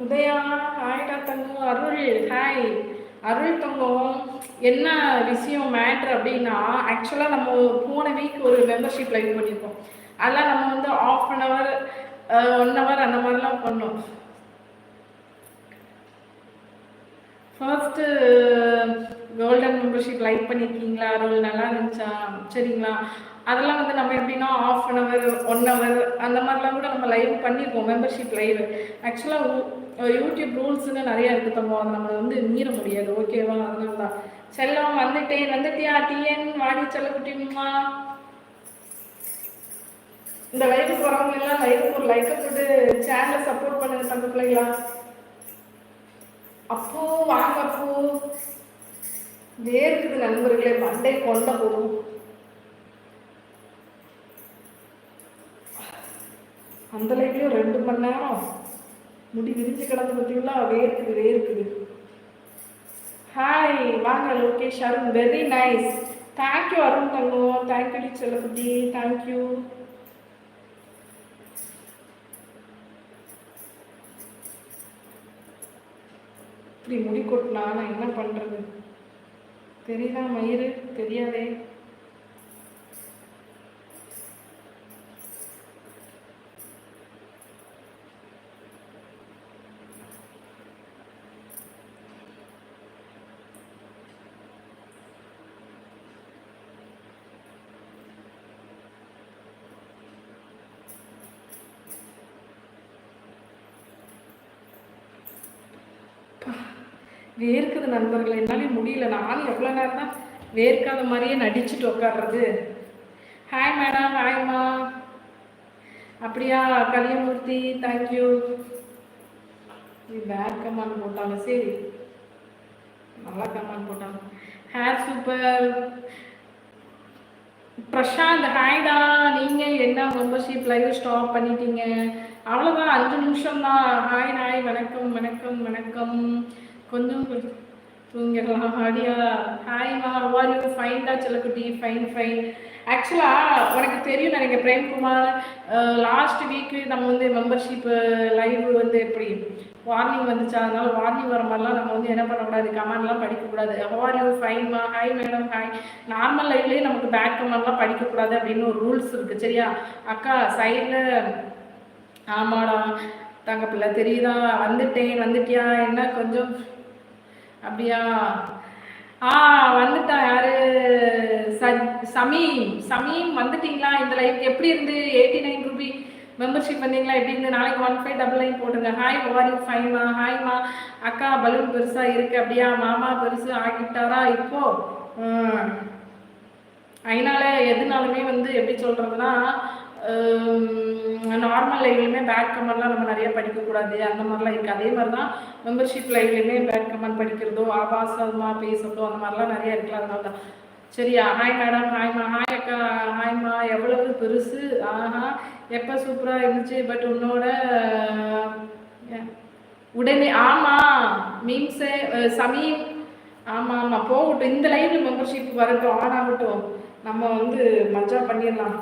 உதயா ஹாய்டா தங்கம். அருள் hi. அருள் தங்கம், என்ன விஷயம் matter அப்படின்னா, ஆக்சுவலாக நம்ம போன வீக் ஒரு மெம்பர்ஷிப் லைவ் பண்ணியிருக்கோம். அதெல்லாம் நம்ம வந்து ஆஃப் அன் ஹவர் 1 ஹவர் அந்த மாதிரிலாம் பண்ணோம். ஃபர்ஸ்ட்டு கோல்டன் மெம்பர்ஷிப் லைக் பண்ணியிருக்கீங்களா? அருள் நல்லா இருந்துச்சா? சரிங்களா. அதெல்லாம் வந்து நம்ம எப்படின்னா ஆஃப் அன் ஹவர் 1 ஹவர் அந்த மாதிரிலாம் கூட நம்ம லைவ் பண்ணியிருக்கோம். மெம்பர்ஷிப் லைவ் ஆக்சுவலாக யூடியூப் ரூல்ஸ்னு நிறையா இருக்குது தம்போ, அதை நம்ம வந்து மீற முடியாது. ஓகேவா? அதனால தான். செல்லம் வந்துட்டியா டிஎன் வாடி செல்லக்குட்டிமா. இந்த லைவுக்கு வரவங்க எல்லாம் லைவுக்கு ஒரு லைக்கை போட்டு சேனலை சப்போர்ட் பண்ணுங்க தங்க பிள்ளைங்களா. அப்போ வாங்க அப்போ. வேர்க்குது நண்பர்களே, மண்டே கொண்ட போகும். அந்த லைவ்லயும் 2 மணி நேரம் முடி விரிஞ்சு கிடந்து பார்த்தீங்களா. வேர்க்குது. ஹாய் வாங்க Lokesh Arun, very nice. Thank you Arun தங்கம், தேங்க்யூ செல்லக்குட்டி, தேங்க்யூ. இப்படி முடி கொட்டினா நான் என்ன பண்றது? தெரியுதா மயிறு? தெரியாதே. வேர்க்குது நண்பர்களை, என்னாலே முடியல. நானும் எவ்வளோ நேரம் தான் வேர்க்காத மாதிரியே நடிச்சுட்டு உட்காடுறது. Hi madam. ஹாய்மா. அப்படியா கலியமூர்த்தி, தேங்க்யூ. பேட் கமாண்ட் போட்டாங்க. சரி, நல்லா கமாண்ட் போட்டாங்க. Hair super. பிரசாந்த் ஹாய்டா. நீங்கள் என்ன மெம்பர்ஷிப் லைவ் ஸ்டாப் பண்ணிட்டீங்க? அவ்வளோதான், 5 நிமிஷம் தான். ஹாய் வணக்கம். கொஞ்சம் தூங்கிடலாம். அப்படியா? ஹாய்மா, ஹவ் யூ? ஃபைன்டா செல்லக்குட்டி, ஃபைன். ஆக்சுவலாக உனக்கு தெரியும் நினைக்கிறேன் பிரேம்குமார், லாஸ்ட் வீக்கு நம்ம வந்து மெம்பர்ஷிப் லைவ் வந்து எப்படி வார்னிங் வந்துச்சா, அதனால வார்னிங் வர மாதிரிலாம் நம்ம வந்து என்ன பண்ணக்கூடாது, கமெண்ட்லாம் படிக்கக்கூடாது. How you? ஃபைன்மா. Hi madam. ஹாய். நார்மல் லைவ்லேயே நமக்கு பேட் கமெண்ட்லாம் படிக்கக்கூடாது அப்படின்னு ஒரு ரூல்ஸ் இருக்குது. சரியா அக்கா? சைடில் ஆமாடா தங்கப்பில்லை, தெரியுதா? வந்துட்டியா? என்ன கொஞ்சம் அப்படியா? வந்துட்டா. யாரு? சமீம் வந்துட்டீங்களா? இந்த லைஃப் எப்படி இருந்து? 89 ரூபி மெம்பர்ஷிப் வந்தீங்களா? எப்படி இருந்து? நாளைக்கு 1599 போட்டுங்க. Hi how you? ஃபைன்மா. ஹாய்மா. அக்கா பலூன் பெருசா இருக்கு. அப்படியா? மாமா பெருசு ஆகிட்டாரா இப்போ? அதனால எதுனாலுமே வந்து எப்படி சொல்றதுன்னா, நார்மல் லைவ்லையுமே பேட் கமெண்ட்லாம் நம்ம நிறைய படிக்கக்கூடாது, அந்த மாதிரிலாம் இருக்குது. அதே மாதிரி தான் மெம்பர்ஷிப் லைவ்லையுமே பேட் கமெண்ட் படிக்கிறதோ ஆபாசமாக பேசுறதோ அந்த மாதிரிலாம் நிறைய இருக்குல்ல, அதனால தான். சரியா? Hi madam. ஹாய்மா. ஹாய் அக்கா. ஹாய்மா. எவ்வளவு பெருசு? ஆஹா, எப்போ சூப்பராக இருந்துச்சு. பட் உன்னோட உடனே ஆமாம் மீன்ஸு சமீம். ஆமாம் போகட்டும். இந்த லைவ்ல மெம்பர்ஷிப் வரட்டும், ஆன் ஆகட்டும். நம்ம வந்து மஜா பண்ணிடலாம்.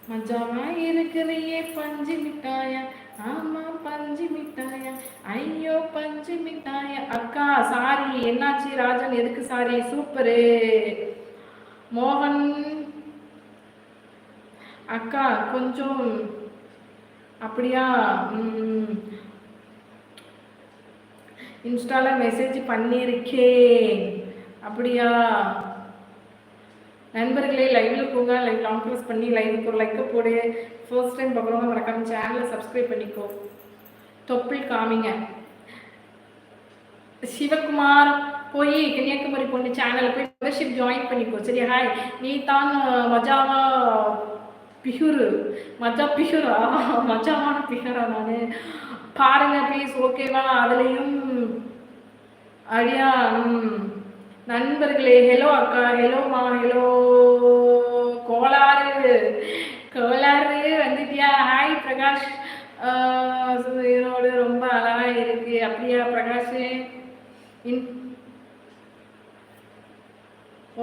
மஜாவா இருக்குதையே பஞ்சு மிட்டாயா. ஆமா பஞ்சு மிட்டாயா. ஐயோ பஞ்சு மிட்டாயா. அக்கா சாரி, என்னாச்சு ராஜன்? எதுக்கு சாரி? சூப்பரு மோகன். அக்கா கொஞ்சம் அப்படியா? இன்ஸ்டால மெசேஜ் பண்ணியிருக்கேன். அப்படியா? நண்பர்களே லைவ்ல போங்க, லைவ் லாங் ப்ரெஸ் பண்ணி லைவுக்கு ஒரு லைக்கை போடு. ஃபர்ஸ்ட் டைம் பார்க்குறவங்க மறக்காம சேனலை சப்ஸ்கிரைப் பண்ணிக்கோ. தொப்பில் காமிங்க. சிவகுமார் போய் கன்னியாகுமரி பொண்ணு சேனலில் போய் மெம்பர்ஷிப் ஜாயின் பண்ணிக்கோ. சரி? ஹாய். நீ தான் மஜாவா பிஹுரு. மஜாவான பிஹரா நான் பாருங்க ப்ளீஸ். ஓகேவா? அதுலேயும் அப்படியா? நண்பர்களே ஹலோ அக்கா. ஹலோமா. ஹலோ கோளாறு வந்துட்டியா? ஹாய் பிரகாஷ். ரொம்ப அழகா இருக்கு. அப்படியா பிரகாஷ்?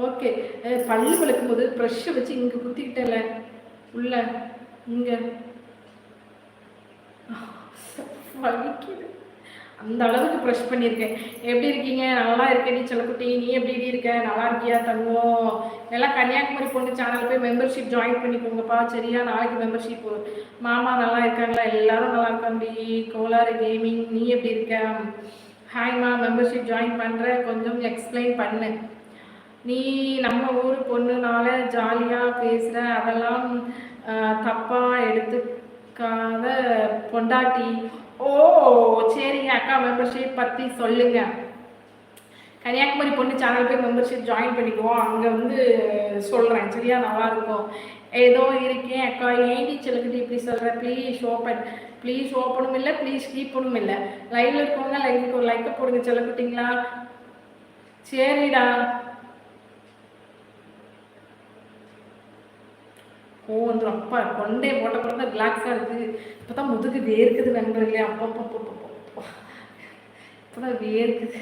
ஓகே. பல்லு விளக்கும் போது ப்ரெஷ்ஷை வச்சு இங்கே குத்திக்கிட்டல உள்ள இங்கே வலிக்குது. அந்த அளவுக்கு ப்ரெஷ் பண்ணியிருக்கேன். எப்படி இருக்கீங்க? நல்லா இருக்கேன். நீ செல்லக்குட்டி, நீ எப்படி இருக்க? நல்லா இருக்கியா தங்கம்? எல்லாம் கன்னியாகுமரி பொண்ணு சேனல் போய் மெம்பர்ஷிப் ஜாயின் பண்ணிக்கோங்கப்பா. சரியா? நாளைக்கு மெம்பர்ஷிப். மாமா நல்லா இருக்காங்களா? எல்லாரும் நல்லா இருக்காண்டி. கோலாறு கேமிங், நீ எப்படி இருக்க? ஹாய்மா, மெம்பர்ஷிப் ஜாயின் பண்ணுற, கொஞ்சம் எக்ஸ்பிளைன் பண்ணு. நீ நம்ம ஊர் பொண்ணுனால ஜாலியாக பேசுகிற, அதெல்லாம் தப்பாக எடுத்துக்காத பொண்டாட்டி. ஓ சரிங்க அக்கா, மெம்பர்ஷிப் பற்றி சொல்லுங்க. கன்னியாகுமரி பொண்ணு சேனல் போய் மெம்பர்ஷிப் ஜாயின் பண்ணிக்குவோம். அங்கே வந்து சொல்கிறேன் சரியா? நல்லாயிருக்கும். ஏதோ இருக்கேன் அக்கா, ஏண்டி செல்லுக்கிட்டு இப்படி சொல்கிறேன்? ப்ளீஸ் ஓப்பன், ப்ளீஸ் ஓப்பனும் இல்லை, ப்ளீஸ் கீப்பனும் இல்லை. லைவில் இருக்கவங்க லைவுக்கு ஒரு லைக்கை போடுங்க செல்லுக்கிட்டிங்களா? சரிடா. வந்து அப்பா கொண்டே போட்ட போட்ட ரிலாக்ஸாக இருக்குது. இப்போ தான் முதுகு வேர்க்குது நண்பர்களே. அப்பப்போ இப்போ தான் வேர்க்குது.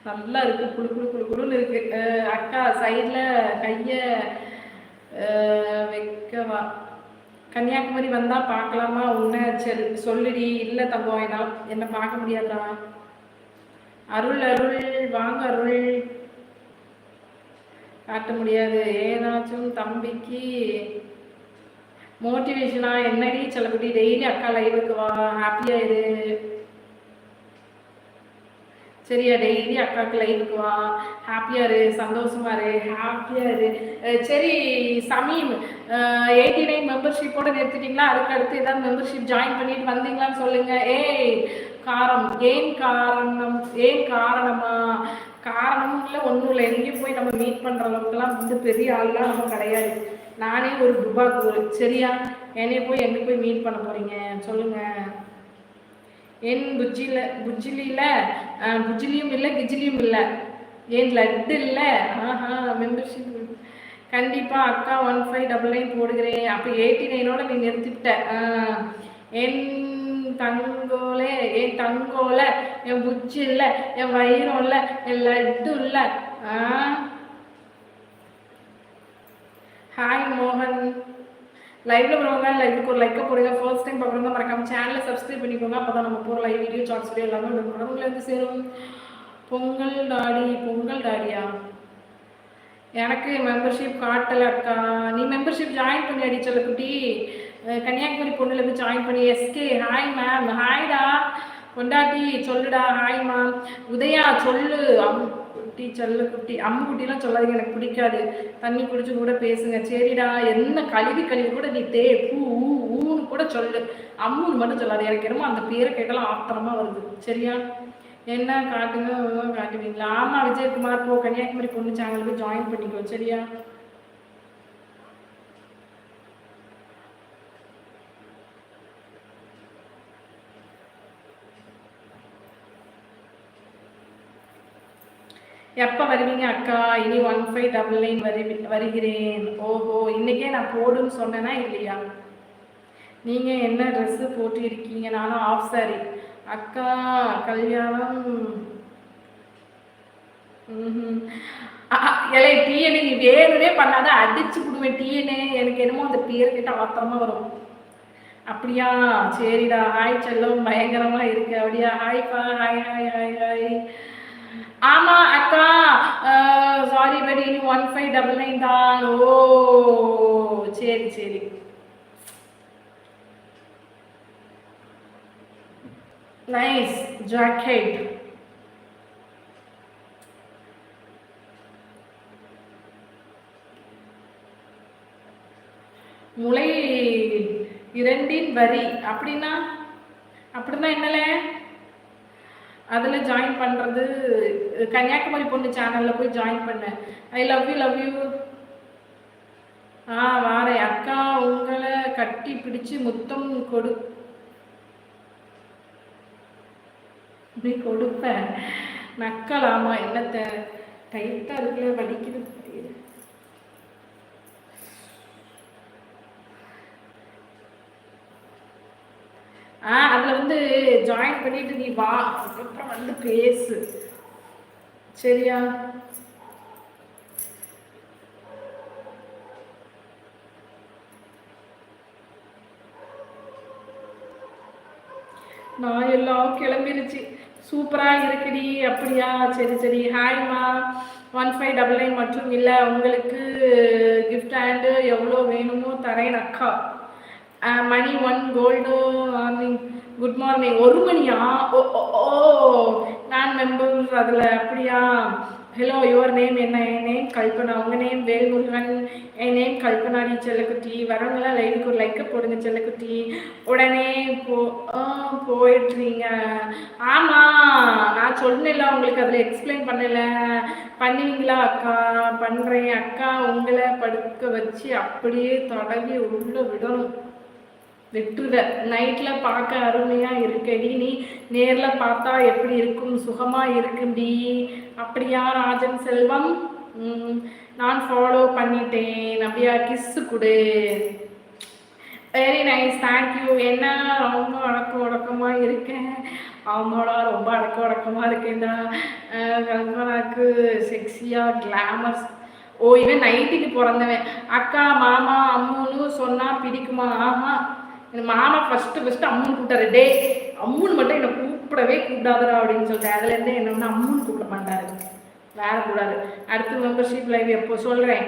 நல்லா இருக்குது, குழு குழு குழு குழுன்னு இருக்குது. அக்கா சைடில் கையை வைக்கவா? கன்னியாகுமரி வந்தால் பார்க்கலாமா உன்னை? சரி சொல்லுடி. இல்லை தங்கம், என்னால் என்ன பார்க்க முடியாதா? அருள் அருள் வாங்க அருள். காட்ட முடியாது. ஏதாச்சும் தம்பிக்கு மோட்டிவேஷனா? என்னடி செல்லக்குட்டி, டெய்லி அக்கா லைவுக்கு வா, ஹாப்பியா இரு சரியா? டெய்லி அக்காவுக்கு லைவுக்கு வா, ஹாப்பியா இரு, சந்தோஷமா இரு, ஹாப்பியா இரு. சரி சமீம், 89 மெம்பர்ஷிப்போட நிறுத்திட்டீங்களா? அதுக்கு அடுத்து ஏதாவது மெம்பர்ஷிப் ஜாயின் பண்ணிட்டு வந்தீங்களான்னு சொல்லுங்க. காரம் ஏன் காரணம்? ஏன் காரணமா? காரணமும் இல்லை, ஒன்றும் இல்லை. எங்கேயும் போய் நம்ம மீட் பண்ணுற அளவுக்குலாம் வந்து பெரிய ஆள்லாம் நம்ம கிடையாது. நானே ஒரு துபாக்கூர் சரியா? என்னைய போய் எங்கே போய் மீட் பண்ண போகிறீங்க சொல்லுங்கள்? என் புஜ்ஜிலியில் புஜ்ஜிலியும் இல்லை, கிஜிலியும் இல்லை, என் லட்டு இல்லை. ஆஹா, மெம்பர்ஷிப் கண்டிப்பாக அக்கா 1599 போடுகிறேன். அப்போ 89ஓட நீ நிறுத்திவிட்ட. என் தங்கோலே, என் தங்கோல, என் புச்சி இல்லை, என் வயிறும் இல்லை, என் லட்டு இல்லை. ஹாய் மோகன். லைவ்ல போகிறவங்க லைவுக்கு ஒரு லைக்கை போடுங்க. ஃபர்ஸ்ட் டைம் பார்க்குறவங்க மறக்காம சேனலை சப்ஸ்கிரைப் பண்ணிக்கோங்க. அப்போ தான் நம்ம போகிற லைவ் வீடியோ, ஷார்ட்ஸ் வீடியோ எல்லாமே உங்களை வந்து சேரும். பொங்கல் டாடி, பொங்கல் டாடியா? எனக்கு மெம்பர்ஷிப் காட்டலை அக்கா. நீ மெம்பர்ஷிப் ஜாயின் பண்ணி அடிச்சல குட்டி. கன்னியாகுமரி பொண்ணுல போய் ஜாயின் பண்ணி. SK hi ma'am. ஹாய்டா கொண்டாட்டி, சொல்லுடா. Hi ma'am. உதயா சொல்லு. குட்டி செல்ல குட்டி, அம்மு குட்டிலாம் சொல்லாதீங்க, எனக்கு பிடிக்காது. தண்ணி குடிச்சு கூட பேசுங்க. சரிடா. என்ன கழுவி கூட நீ பூ ஊன்னு கூட சொல்லு, அம்முன்னு மட்டும் சொல்லாது. எனக்கு என்னமோ அந்த பேரை கேட்டாலும் ஆத்திரமா வருது. சரியா? என்ன காட்டுங்க காட்டுவீங்களா? ஆமாம் விஜயகுமார், போ கன்னியாகுமரி பொண்ணு சேனலுக்கு ஜாயின் பண்ணிக்கோ. சரியா? எப்போ வருவீங்க அக்கா? இனி 1599 வருகிறேன். ஓஹோ, இன்னைக்கே நான் போடுன்னு சொன்னேன்னா இல்லையா? நீங்கள் என்ன ட்ரெஸ்ஸு போட்டு இருக்கீங்க? நானும் ஆஃப் சாரி அக்கா. கல்யாணம் இலை டீயனு நீ வேணுனே பண்ணாத, அடிச்சு விடுவேன் டீயனு. எனக்கு என்னமோ அந்த பேர் கிட்ட ஆத்திரமா வரும். அப்படியா? சரிடா. ஹாய் செல்லம், பயங்கரமா இருக்கு. அப்படியா? ஹாய்ப்பா. Hi hi hi hi. ஆமா அக்கா, சாரி பட் இனி 1599 தான். ஓ சரி சரி. Nice jacket. முளை இரண்டின் வரி அப்படின்னா என்னல? அதில் ஜாயின் பண்ணுறது கன்னியாகுமரி பொண்ணு சேனலில் போய் ஜாயின் பண்ணேன். ஐ லவ் யூ லவ் யூ. வாரேன் அக்கா. உங்களை கட்டி பிடிச்சு முத்தம் கொடுப்பேன். நக்கலாமா? என்னத்தை டைட்டாக இருக்குல்ல, வலிக்குது. அதில் வந்து ஜாயின் பண்ணிட்டு நீ வா, அதுக்கப்புறம் வந்து பேசு. சரியா? நான் எல்லாம் கிளம்பிருச்சு. சூப்பராக இருக்குடி. அப்படியா, சரி சரி. ஹாய்மா. 1599 மற்றும் இல்லை உங்களுக்கு கிஃப்ட் ஹேண்டு எவ்வளோ வேணுமோ தரேன் அக்கா. மணி 1 கோல்டு மார்னிங். Good morning. 1 மணியா? ஓ ஓ ஓ, நான் மெம்பர் அதில். அப்படியா? ஹலோ, யுவர் நேம் என்ன? என் நேம் கல்பனா. உங்கள் நேம் வேல்முருகன். என் நேம் கல்பனாடி செல்லக்குட்டி. வரவங்களாம் லைவுக்கு ஒரு லைக்கை போடுங்க செல்லக்குட்டி. உடனே போயிட்டுறீங்க. ஆமாம், நான் சொன்னேன்ல உங்களுக்கு, அதில் எக்ஸ்பிளைன் பண்ணல. பண்ணுவீங்களா அக்கா? பண்ணுறேன் அக்கா. உங்களை படுக்க வச்சு அப்படியே தடவி உள்ள விடணும். வெட்டுற நைட்டில் பார்க்க அருமையாக இருக்கடி. நீ நேரில் பார்த்தா எப்படி இருக்கும்? சுகமாக இருக்குடி. அப்படியா ராஜன் செல்வம்? நான் ஃபாலோ பண்ணிட்டேன். அப்படியா, கிஸ்ஸு கொடு. Very nice, thank you. என்ன ரொம்ப அடக்கமாக இருக்கேன்? ஆமாடா, ரொம்ப அடக்கமாக இருக்கேன்டா. கல்பனாக்கு செக்ஸியாக கிளாமர்ஸ். ஓ, இவன் நைட்டுக்கு பிறந்தவன். அக்கா மாமா அம்முன்னு சொன்னால் பிடிக்குமா? ஆஹா, என் மாமா ஃபஸ்ட்டு அம்முன்னு கூப்பிட்டாரு. டே அம்முன்னு மட்டும் என்னை கூப்பிடாதரா அப்படின்னு சொல்லிட்டு அதுலேருந்தே என்ன ஒன்று அம்முன்னு கூப்பிட மாட்டாரு, வேற கூடாது. அடுத்து மெம்பர்ஷிப் லைவ் எப்போ சொல்கிறேன்.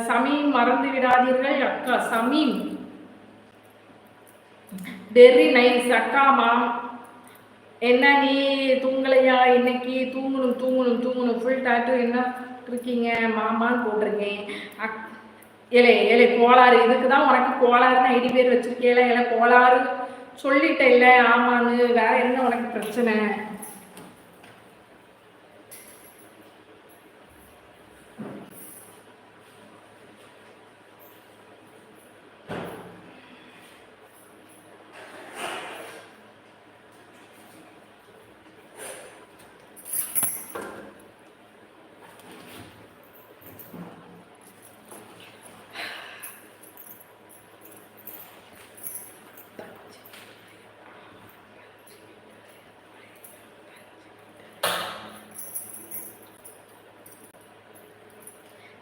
சமீம் மறந்து விடாதீர்கள் அக்கா. சமீம் வெரி நைஸ் அக்கா. என்ன நீ தூங்கலையா இன்னைக்கு? தூங்கணும். ஃபுல் டாட்டு என்ன இருக்கீங்க மாமான்னு போட்டிருக்கேன். ஏலே கோளாறு. இதுக்கு தான் உனக்கு கோளாறுன்னு ஐடி பேர் வச்சிருக்கேல. ஏல கோளாறு சொல்லிட்டே இல்லை. ஆமான்னு. வேற என்ன உனக்கு பிரச்சனை?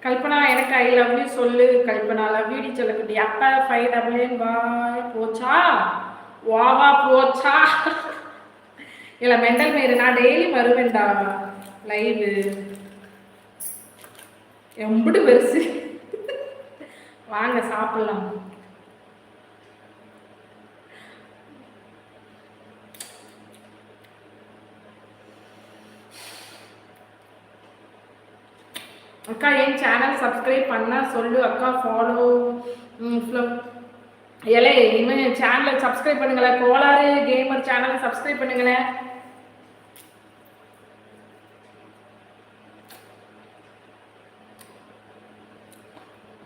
கல்பனா எனக்கு ஐ லவ் யூ சொல்லு. கல்பனா லவ் யூடி சொல்லக்குட்டி. அப்பா 599 பாய். போச்சா வாவா போச்சா? இல்லை மெண்டல் மேரு, நான் டெய்லி வருவேன்டா லைவு. எம்பிட்டு பெருசு. வாங்க சாப்பிடலாம். அக்கா என் சேனல் சப்ஸ்கிரைப் பண்ண சொல்லு அக்கா. ஃபாலோ இலை இனிமேல் சேனலை சப்ஸ்கிரைப் பண்ணுங்களேன். கோளாறு கேமர் சேனலை சப்ஸ்கிரைப் பண்ணுங்களேன்.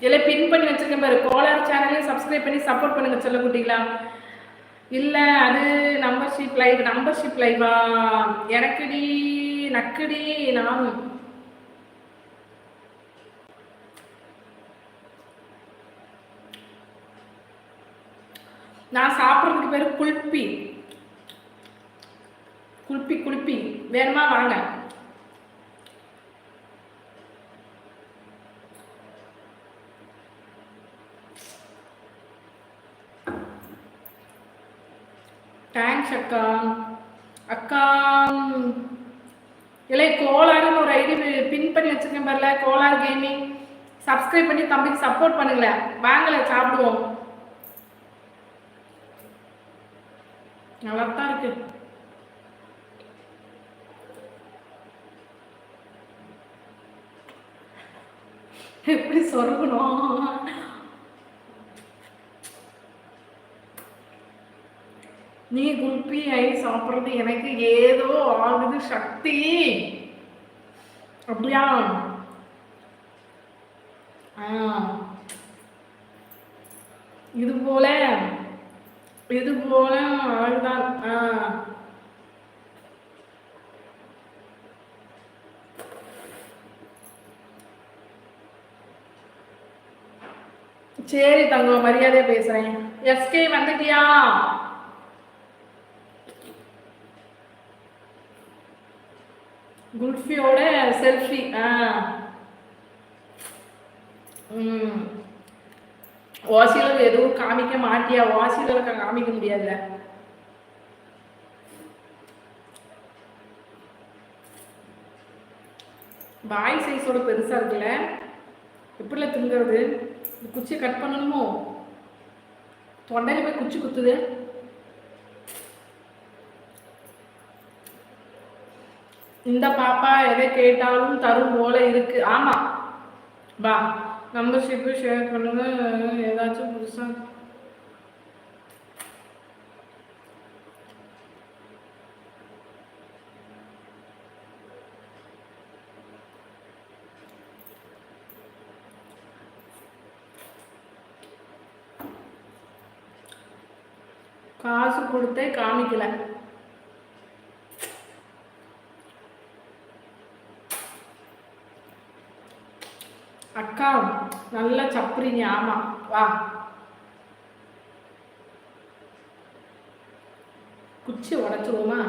இலை பின் பண்ணி வச்சிருக்கேன் பாரு. கோளாறு சேனலையும் சப்ஸ்கிரைப் பண்ணி சப்போர்ட் பண்ணுங்க சொல்ல குட்டிங்களா. இல்லை அது நம்பர்ஷிப் லைவா? எனக்குடி நக்குடி. நான் சாப்பிட்றதுக்கு பேர் குல்பி வேணுமா? வாங்க. தேங்க்ஸ் அக்கா. அக்கா இல்லை கோளாறுன்னு ஒரு ஐடி பின் பண்ணி வச்சிருக்கேன் பாருல. கோளாறு கேமிங் சப்ஸ்கிரைப் பண்ணி தம்பிக்கு சப்போர்ட் பண்ணுங்களேன். வாங்கல சாப்பிடுவோம். நல்லாத்தான் இருக்கு. எப்படி சொருகணும்? நீ குல்பி ஐ சாப்பிட்றது எனக்கு ஏதோ ஆகுது சக்தி. அப்படியா? இது போல ஆள்தான். சரி தங்கம், மரியாதையா பேசுறேன். எஸ்கே வந்துட்டியா? குல்ஃபியோட செல்ஃபி. வாசியில் எதுவும் காமிக்க மாட்டியா? வாசியில் காமிக்க முடியாதுல. பாய் சைஸோட பெருசா இருக்குல்ல, எப்படில திங்கிறது? குச்சி கட் பண்ணணுமோ? தொண்டையில போய் குச்சி குத்துது. இந்த பாப்பா எதை கேட்டாலும் தரும் போல இருக்கு. ஆமா வா, மெம்பர்ஷிப்பு ஷேர் பண்ணுங்க. ஏதாச்சும் புதுசா காசு கொடுத்தே காமிக்கல. அக்கா நல்லா சப்புறீங்க. ஆமா வா, குச்சி உடச்சிருவோமா?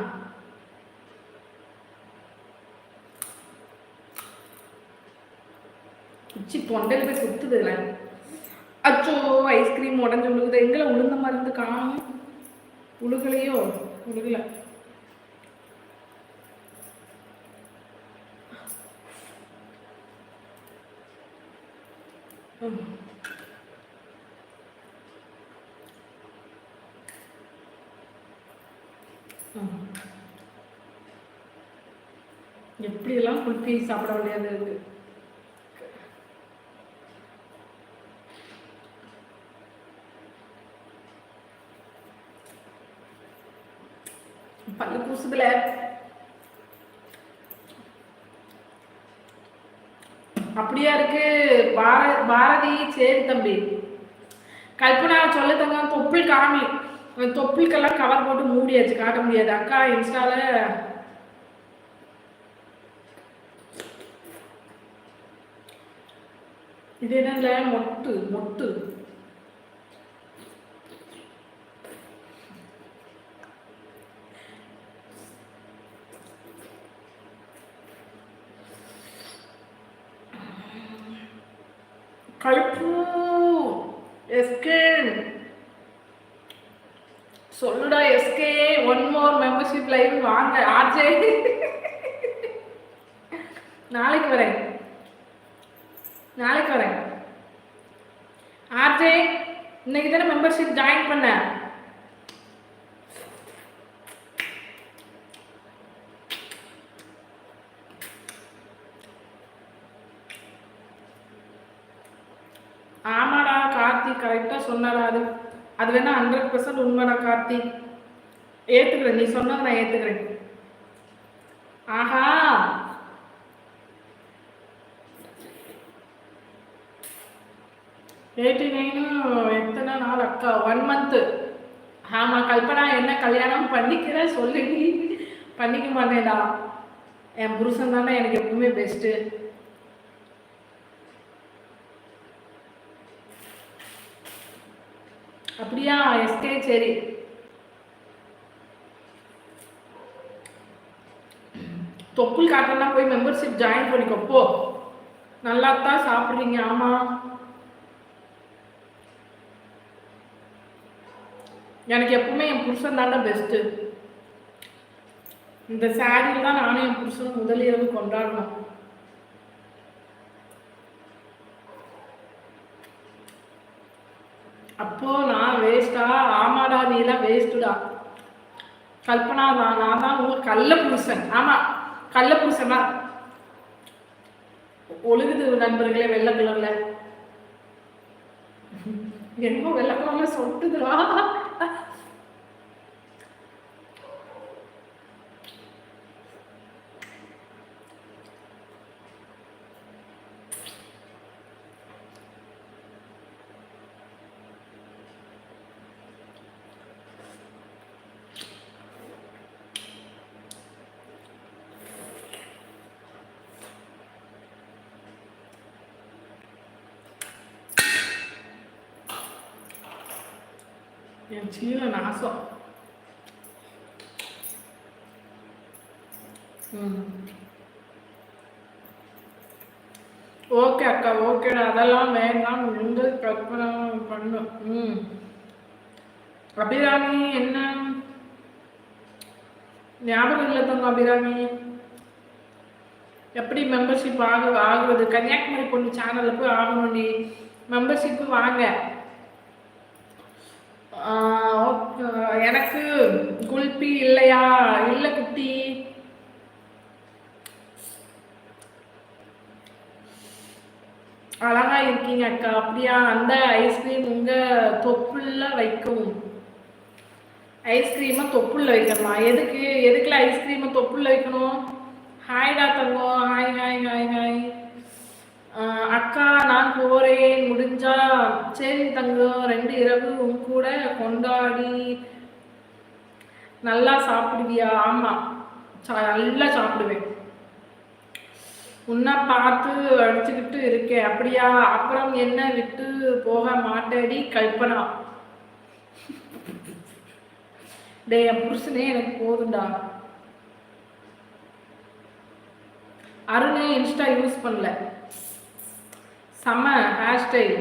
குச்சி தொண்டையில் போய் சுத்துதுல. அச்சோ, ஐஸ்கிரீம் உடஞ்சு விழுகுது. எங்களை உளுந்த மருந்து காணும். உழுகலையோ? உழுகல. எப்படியெல்லாம் குல்ஃபி சாப்பிட வேண்டியது இருக்கு. பல்லு கூசுதுல. அப்படியா இருக்கு பாரதி? சரி தம்பி. கல்பனா சொல்ல தங்க, தொப்புள் காமி. தொப்புளுக்கெல்லாம் கவர் போட்டு மூடியாச்சு, காட்ட முடியாது. அக்கா இன்ஸ்டால இது என்ன மொட்டு மொட்டு கல்பு எஸ்கே சொல்லுடா. SK one more membership live வாங்க. ஆர்ஜே நாளைக்கு வரேன், நாளைக்கு வரேன். ஆர்ஜே இன்னைக்கு தானே மெம்பர்ஷிப் ஜாயின் பண்ண. ஆமாடா கார்த்திக் கரெக்டா சொன்னாரா? அது வேணா 100% உண்மைடா கார்த்திக். ஏத்துக்கிறேன், நீ சொன்னதை நான் ஏத்துக்கிறேன். ஆஹா, எத்தனை நாள் அக்கா? 1 month. ஆமா கல்பனா, என்ன கல்யாணம் பண்ணிக்கிற சொல்லி? பண்ணிக்க மாட்டேன்டா, என் புருஷன் தானே எனக்கு எப்பவுமே பெஸ்ட்டு. அப்படியா எஸ்கே? சரி, தொப்புள் காட்டலாம் போய் மெம்பர்ஷிப் ஜாயின் பண்ணிக்கோ போ. நல்லா தான் சாப்பிட்றீங்க. ஆமா, எனக்கு எப்பவுமே என் புருஷன் தாண்டா பெஸ்ட்டு. இந்த சாரியில் தான் நானும் என் புருஷன் முதலிரவு கொண்டாடணும். அப்போ நான் வேஸ்டா? ஆமாடா, நீ எல்லாம் வேஸ்ட்டுடா. கல்பனா தான், நான் தான் உங்க கள்ள புருஷன். ஆமா, கள்ள புருஷனா ஒழுகுது நண்பர்களே. வெள்ளை கலர்ல என்னமோ வெள்ளை கலர்ல சொட்டுதுடா. என் சீல நாசம். ஓகே அக்கா, ஓகேடா, அதெல்லாம் வேண்டாம், நீங்கள் கற்பனை பண்ணும். அபிராமி என்ன ஞாபகம் இல்லை தங்க? அபிராமி எப்படி மெம்பர்ஷிப் ஆகுவது? கன்னியாகுமரி பொண்ணு சேனலில் போய் ஆகணும். நீ மெம்பர்ஷிப்பு வாங்க. எனக்கு குல்பி இல்லையா? இல்லை குட்டி. அழகா இருக்கீங்க அக்கா. அப்படியா? அந்த ஐஸ்கிரீம் உங்க தொப்புள்ள வைக்கும். ஐஸ்கிரீமை தொப்புள்ள வைக்கணுமா? எதுக்குல ஐஸ்கிரீமை தொப்புள்ள வைக்கணும்? ஹாய்டா தங்கம். Hi hi hi hi. அக்கா நான் போறேன் முடிஞ்சா. சரி தங்கம், 2 இரவு உன் கூட கொண்டாடி. நல்லா சாப்பிடுவியா? ஆமா, நல்லா சாப்பிடுவேன். உன்னை பார்த்து அடிச்சுக்கிட்டு இருக்கேன். அப்படியா? அப்புறம் என்ன விட்டு போக மாட்டேடி கல்பனா. டே, என் புருஷனே எனக்கு போதுண்டா. அருணே இன்ஸ்டா யூஸ் பண்ணல. செம ஹேர் ஸ்டைல்.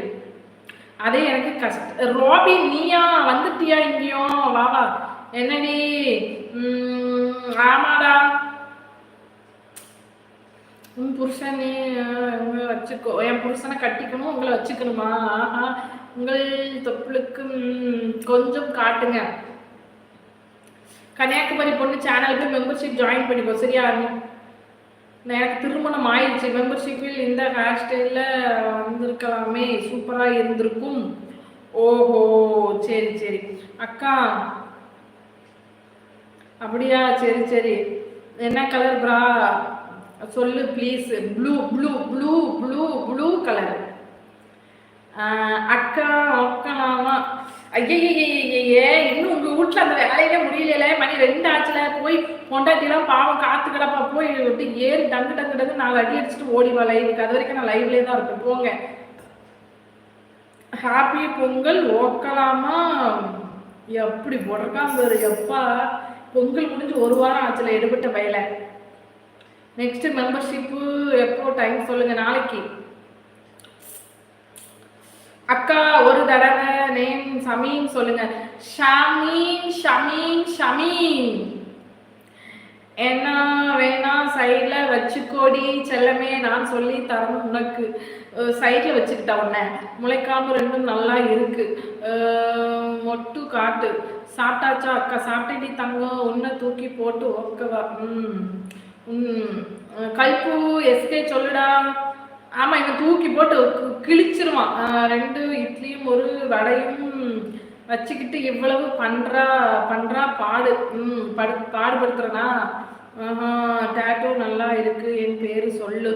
அதே எனக்கு கஷ்டம். ரோபின் நீயா வந்துட்டியா? இங்கேயும் வாவா. என்னடி? ஆமாடா. உன் புருஷனே வச்சுக்கோ. என் புருஷனை கட்டிக்கணும், உங்களை வச்சுக்கணுமா? ஆஹா, உங்கள் தொப்புளுக்கு கொஞ்சம் காட்டுங்க. கன்னியாகுமரி பொண்ணு சேனல் போய் மெம்பர்ஷிப் ஜாயின் பண்ணிக்கோ. சரியா? எனக்கு திருமணம் ஆயிடுச்சு. மெம்பர்ஷிப்பில் இந்த ஹேர் ஸ்டைலில் வந்திருக்கலாமே, சூப்பராக இருந்திருக்கும். ஓஹோ, சரி சரி அக்கா. அப்படியா? சரி சரி. என்ன கலர் ப்ரா சொல்லு please. Blue blue blue blue blue colour. அக்கா ஒக்கலாமா? ஐயே, இன்னும் உங்க வீட்டுல அந்த வேலையிலே முடியல. மணி 2 ஆச்சுல. போய் பொண்டாட்டிலாம் பாவம் காத்து கிடப்பா. போய் விட்டு ஏறி டங்கு டங்கு டங்கு 4 அடி அடிச்சுட்டு ஓடிவா லைவுக்கு. அது வரைக்கும் நான் லைவ்லேயே தான் இருப்பேன். போங்க. ஹாப்பி பொங்கல் ஓக்கலாமா? எப்படி போடுறக்காம பாரு. எப்பா பொங்கல் முடிஞ்சு 1 வாரம் ஆச்சுல. எடுபட்ட வயலை. நெக்ஸ்ட் மெம்பர்ஷிப்பு எப்போ டைம் சொல்லுங்க. நாளைக்கு. அக்கா ஒரு தடவை நேம் சமீன் சொல்லுங்க. ஷமீன் ஷமீன் ஷமீன். என்ன வேணா சைட்ல வச்சுக்கோடி செல்லமே. நான் சொல்லி தரணும் உனக்கு. சைட்ல வச்சுக்கிட்டா உன்ன. முளைக்காம 2ம் நல்லா இருக்கு. மொட்டு காட்டு. சாப்பிட்டாச்சா அக்கா? சாப்பிட்டேடி தங்கம். உன்னை தூக்கி போட்டு ஓக்கவா? கல்பு எஸ்கே சொல்லுடா. ஆமா, இங்க தூக்கி போட்டு கிழிச்சிருவான். 2 இட்லியும் 1 வடையும் வச்சுக்கிட்டு இவ்வளவு பண்றா பாடு. பாடுபடுத்துறனா? டேட்டோ நல்லா இருக்கு. என் பேரு சொல்லு.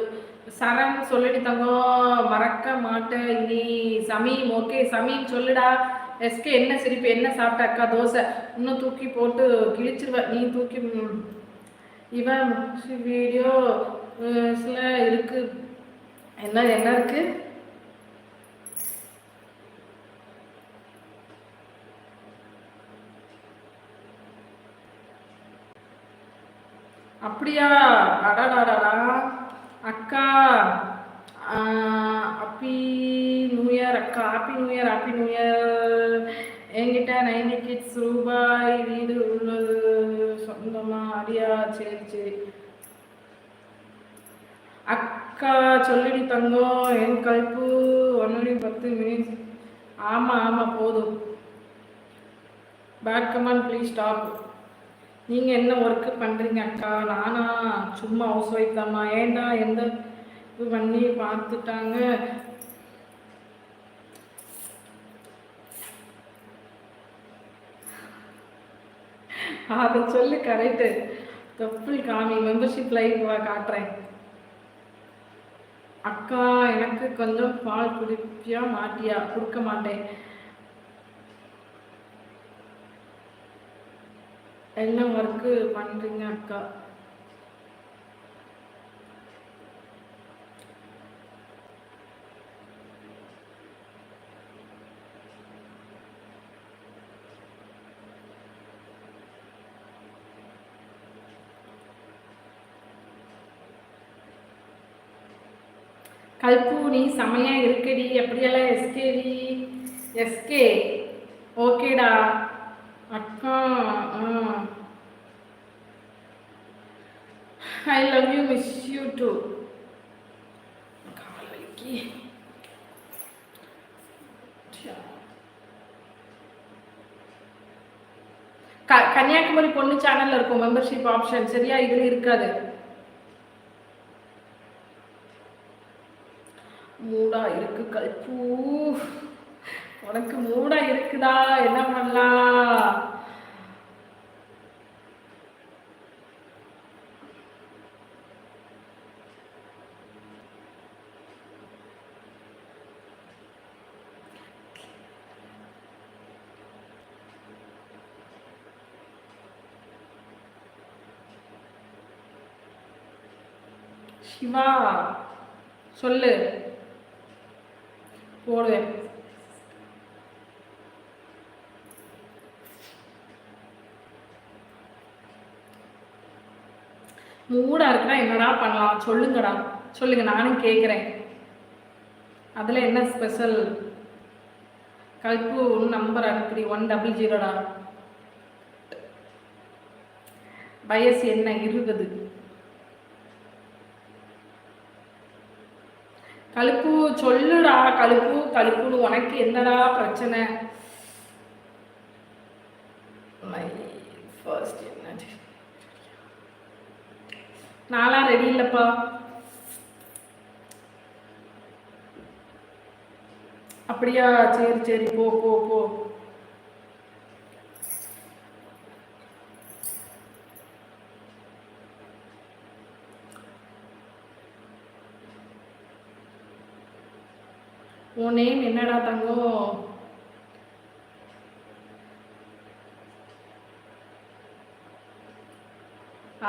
சரண் சொல்லிட்டு தங்கம். மறக்க மாட்டேன் இனி. சமீம் ஓகே. சமீம் சொல்லுடா. எஸ்கே என்ன சிரிப்பு? என்ன சாப்பிட்ட அக்கா? தோசை. இன்னும் தூக்கி போட்டு கிழிச்சிருவ நீ. தூக்கி இவன் வீடியோ இருக்கு. என்ன இருக்கு? அப்படியா? அடாடாடா அக்கா. ஹாப்பி நியூ இயர் அக்கா. Happy new year. Happy new year. என்கிட்ட 90 கிட்ஸ் ரூபாய் வீடு உள்ளது சொந்தமா? அடியா? சரி சரி அக்கா சொல்லிடி தங்கம். என் கல்பு 110 மினிட்ஸ். ஆமா போதும். Bad come on please stop. நீங்கள் என்ன ஒர்க்கு பண்ணுறீங்க அக்கா? நானா சும்மா ஹவுஸ் ஒய்ஃப் தாம்மா. ஏண்டா எந்த இது பண்ணி பார்த்துட்டாங்க? அதை சொல்லு. கரெக்டு. தொப்புள் காமி. மெம்பர்ஷிப் லைவ் காட்டுறேன். அக்கா எனக்கு கொஞ்சம் பால் குடிப்பியா மாட்டியா? கொடுக்க மாட்டேன். என்ன ஒர்க்கு பண்றீங்க அக்கா? கல்பு நீ செமையா இருக்கடி. அப்படியெல்லாம் எஸ்கேடி. எஸ்கே ஓகேடா அக்கா. I love you, miss you too. Kanyakumari பொண்ணு சேனல்ல இருக்கும் மெம்பர்ஷிப் ஆப்ஷன், சரியா? இதுல இருக்காது. மூடா இருக்கு கல்பூ, உனக்கு மூடா இருக்குதா? என்ன பண்ணலாம்? சிவா சொல்லு, போடுவேன். மூடா இருக்குன்னா என்னடா பண்ணலாம் சொல்லுங்கடா, சொல்லுங்க, நானும் கேட்குறேன். அதில் என்ன ஸ்பெஷல்? கல்பு நம்பர் அனுப்பி 100. வயசு என்ன? 20. கழுப்பு சொல்லுடா, கழுப்பு கழுப்புன்னு உனக்கு என்னடா பிரச்சனை? ஃபர்ஸ்ட் என்ன? நான்லாம் ரெடி இல்லைப்பா. அப்படியா? சரி சரி, போ போ போ. உன் நேம் என்னடா தங்கம்?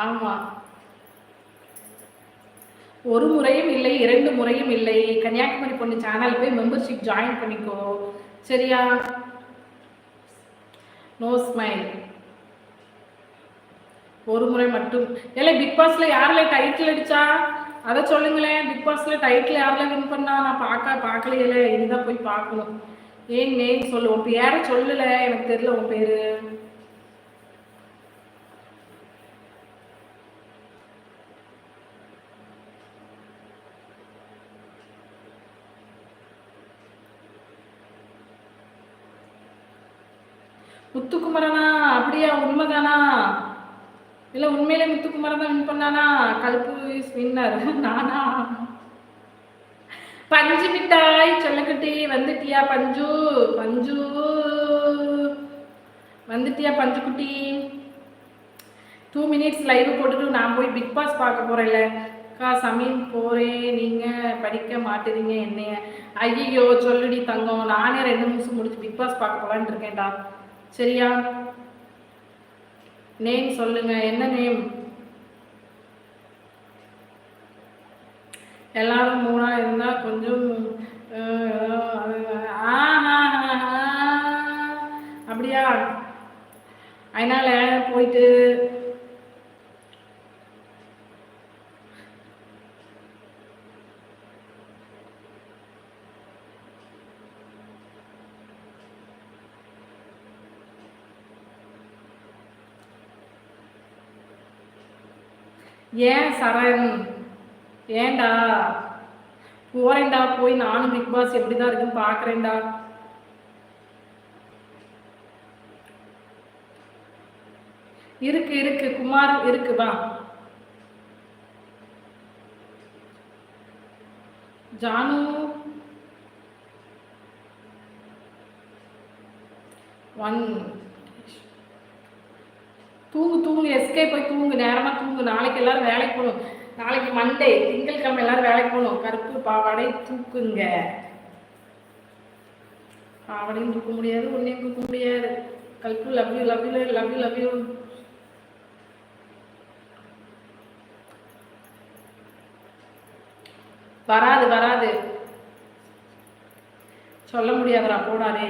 ஆமா, ஒரு முறையும் இல்லை, 2 முறையும் இல்லை. கன்னியாகுமரி பொண்ணு சேனல் போய் மெம்பர்ஷிப் ஜாயின் பண்ணிக்கோ, சரியா? No smile. ஒரு முறை மட்டும். இல்லை, பிக் பாஸ்ல யாரில் டைட்டில் அடிச்சா அதை சொல்லுங்களேன். பிக் பாஸ்ல டைட்டில் யாரில் வின் பண்ணா? நான் பார்க்கலையில, இனிதான் போய் பார்க்கணும். ஏன் நேம் சொல்லு, உன் பேரை சொல்லல, எனக்கு தெரியல உன் பேரு. முத்துக்குமரனா? அப்படியா? உண்மைதானா? இல்லை, உண்மையிலே முத்துக்குமரன் தான் வின் பண்ணானா? கல்பு இஸ் வின்னர். நானா? பஞ்சு மிட்டாய் சொல்லக்குட்டி வந்துட்டியா? பஞ்சு பஞ்சு வந்துட்டியா? பஞ்சு குட்டி 2 minutes லைவ் போட்டுட்டு நான் போய் பிக் பாஸ் பார்க்க போறேன்ல அக்கா. சமீன் போறேன், நீங்க படிக்க மாட்டேறீங்க என்னைய. ஐயோ சொல்லுடி தங்கம், நானே 2 நிமிஷம் முடிச்சு பிக் பாஸ் பார்க்க போலான்னு இருக்கேன்டா, சரியா? நேம் சொல்லுங்க, என்ன நேம்? எல்லாரும் 3ஆ இருந்தா கொஞ்சம் அப்படியா? அதனால போயிட்டு ஏன் சரண், ஏண்டா? போறேன்டா, போய் நானும் பிக் பாஸ் எப்படிதான் இருக்குன்னு பாக்குறேன்டா. இருக்கு இருக்கு, குமார் இருக்கு, வா. ஜானு ஒன். தூங்கு தூங்கு, எஸ்கே போய் தூங்கு, நேரமா தூங்கு. நாளைக்கு எல்லாரும் வேலைக்கு போகணும். நாளைக்கு மண்டே, திங்கட்கிழமை எல்லாரும் வேலைக்கு போகணும். கருப்பு பாவாடை தூக்குங்க. பாவாடையும் தூக்க முடியாது, ஒன்னையும் தூக்க முடியாது. கல்பு love you love you love you love you. வராது வராது, சொல்ல முடியாதுடா, போடாதே.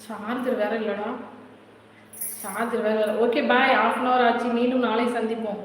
சார்ஜர் வேற இல்லடா, சார்ஜர் வேற. ஓகே பாய், 1/2 hour ஆச்சு. மீண்டும் நாளை சந்திப்போம்.